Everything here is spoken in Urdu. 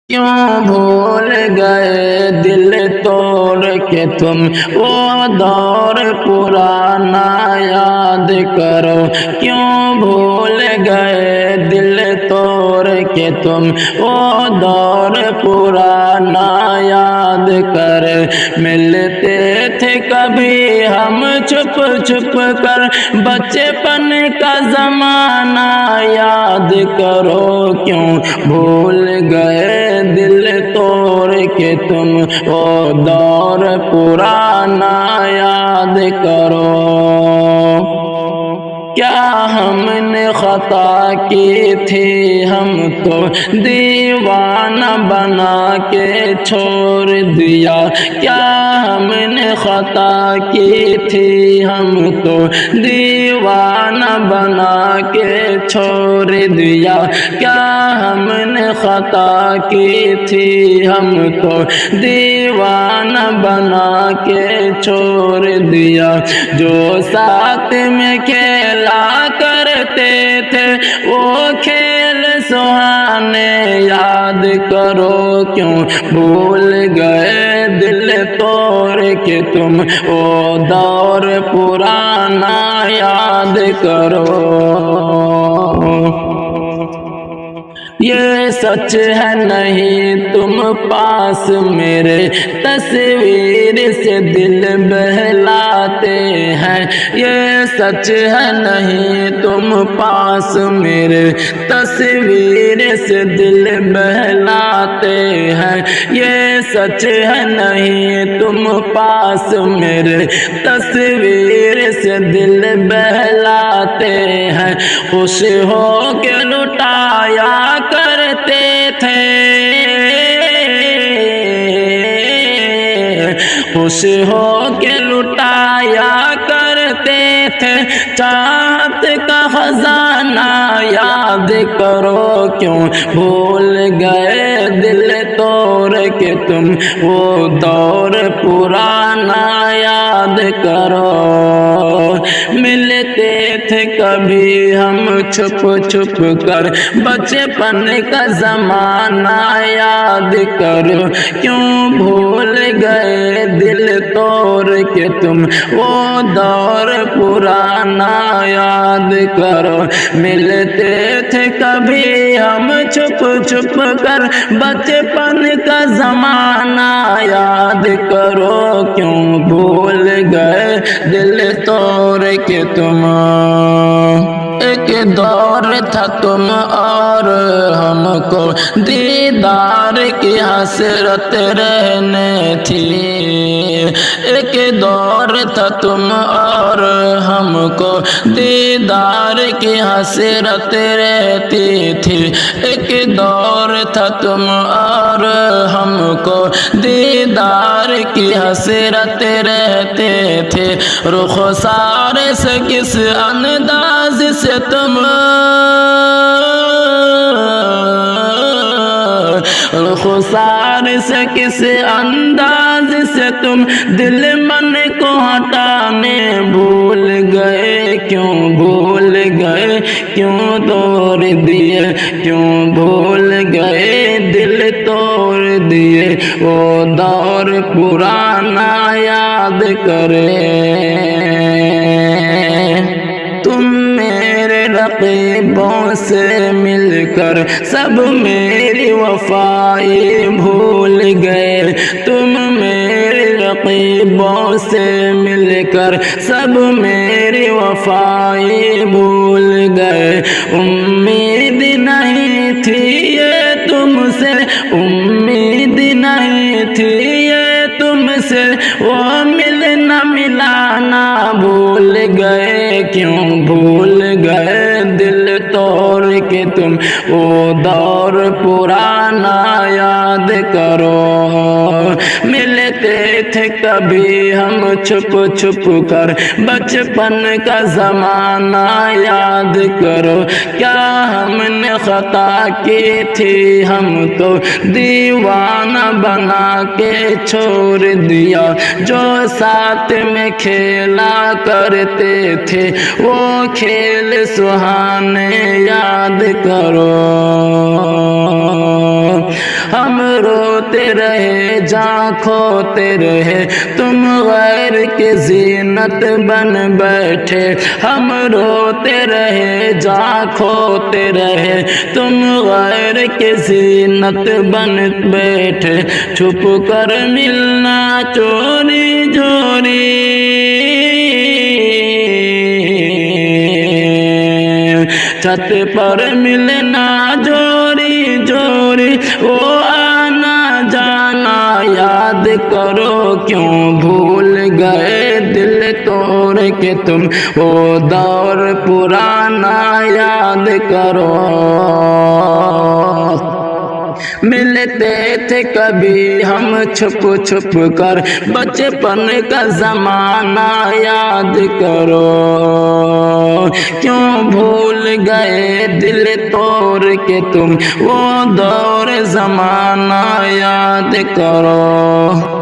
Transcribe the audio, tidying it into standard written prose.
کیوں بھول گئے دل توڑ کے تم وہ دور پرانا یاد کرو، کیوں بھول گئے دل توڑ کے تم وہ دور پرانا یاد کر، ملتے تھے کبھی ہم چھپ چھپ کر، بچپن کا زمانہ یاد کرو، کیوں بھول گئے دل توڑ کے تم وہ دور پرانا یاد کرو۔ کیا ہم نے خطا کی تھی ہم تو دیوانہ بنا کے چھوڑ دیا، کیا ہم نے خطا کی تھی ہم تو دیوانہ بنا کے چھوڑ دیا، کیا ہم نے خطا کی تھی ہم تو دیوانہ بنا کے چھوڑ دیا، جو ساتھ میں کھیلا کرتے تھے وہ کھیل سہانے یاد کرو، کیوں بھول گئے دل توڑ کے تم وہ دور پرانا یاد کرو۔ یہ سچ ہے نہیں تم پاس میرے، تصویر سے دل بہلاتے ہیں، یہ سچ ہے نہیں تم پاس میرے، تصویر سے دل بہلاتے ہیں، یہ سچ ہے نہیں تم پاس میرے، تصویر سے دل بہلاتے ہیں، خوش ہو کے لٹایا کرتے تھے، خوش ہو کے لٹایا کرتے تھے، چاہت کا خزانہ یاد کرو، کیوں بھول گئے دل توڑ کے تم وہ دور پرانا یاد کرو، ملتے تھے کبھی ہم چھپ چھپ کر، بچپن کا زمانہ یاد کرو، کیوں بھول گئے دل توڑ کے تم وہ دور پرانا یاد کرو، ملتے تھے کبھی ہم چھپ چھپ کر، بچپن کا زمانہ یاد کرو، کیوں بھول گئے دل توڑ کے تم۔ ایک دور تھا تم اور ہم کو دیدار کی حسرت رہنے تھی، ایک دور تھا تم اور ہم کو دیدار کی حسرت رہتی تھی، ایک دور تھا تم اور ہم کو دیدار کی حسرت رہتے تھے، رخسار سے کس انداز سے تم رخسار سے کس انداز سے تم دل من کو ہٹانے بھول گئے، کیوں بھول گئے، کیوں توڑ دیے، کیوں بھول گئے دل توڑ دیے، وہ دور پرانا یاد کرے، تم میرے رقیبوں سے مل کر سب میری وفائی بھول گئے، تم میرے رقیبوں سے مل کر سب میری وفائی بھول گئے، امید نہیں تھی یہ تم سے، امید نہیں تھی یہ تم سے، وہ ملنا ملانا بھول گئے، کیوں بھول گئے دل توڑ کے تم وہ دور پرانا یاد کرو، ملتے تھے کبھی ہم چھپ چھپ کر، بچپن کا زمانہ یاد کرو، کیا ہم نے خطا کی تھی ہم تو دیوانہ بنا کے چھوڑ دیا، جو ساتھ میں کھیلا کرتے تھے وہ کھیل سہانے یاد کرو۔ ہم روتے رہے جاں کھوتے رہے تم غیر کی زینت بن بیٹھے ہم روتے رہے جاں کھوتے رہے تم غیر کی زینت بن بیٹھے چھپ کر ملنا چوری چوری چھت پر ملنا جوری جوری وہ آنا جانا یاد کرو کیوں بھول گئے دل توڑ کے تم وہ دور پرانا یاد کرو ملتے تھے کبھی ہم چھپ چھپ کر بچپن کا زمانہ یاد کرو کیوں بھول گئے دل توڑ کے تم وہ دور زمانہ یاد کرو